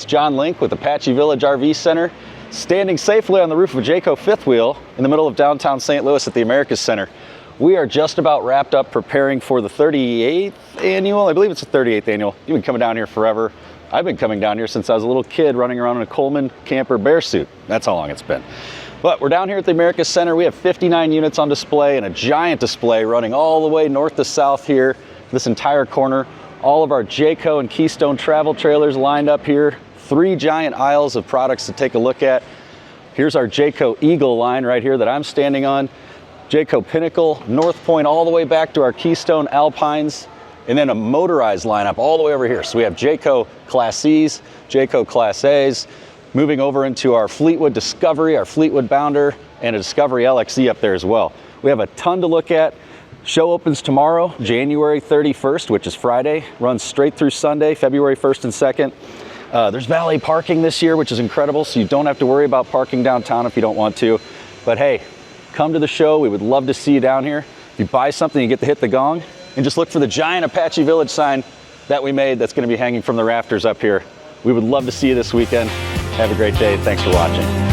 it's John Link with Apache Village RV Center, standing safely on the roof of a Jayco fifth wheel in the middle of downtown St. Louis at the Americas Center. We are just about wrapped up preparing for the 38th annual. I believe it's the 38th annual. You've been coming down here forever. I've been coming down here since I was a little kid running around in a Coleman camper bear suit. That's how long it's been. But we're down here at the Americas Center. We have 59 units on display and a giant display running all the way north to south here, this entire corner. All of our Jayco and Keystone travel trailers lined up here. 3 giant aisles of products to take a look at. Here's our Jayco Eagle line right here that I'm standing on. Jayco Pinnacle, North Point, all the way back to our Keystone Alpines, and then a motorized lineup all the way over here. So we have Jayco Class Cs, Jayco Class As, moving over into our Fleetwood Discovery, our Fleetwood Bounder, and a Discovery LXE up there as well. We have a ton to look at. Show opens tomorrow, January 31st, which is Friday, runs straight through Sunday, February 1st and 2nd. There's valet parking this year, which is incredible, so you don't have to worry about parking downtown if you don't want to. But hey, come to the show. We would love to see you down here. If you buy something, you get to hit the gong, and just look for the giant Apache Village sign that we made that's going to be hanging from the rafters up here. We would love to see you this weekend. Have a great day. Thanks for watching.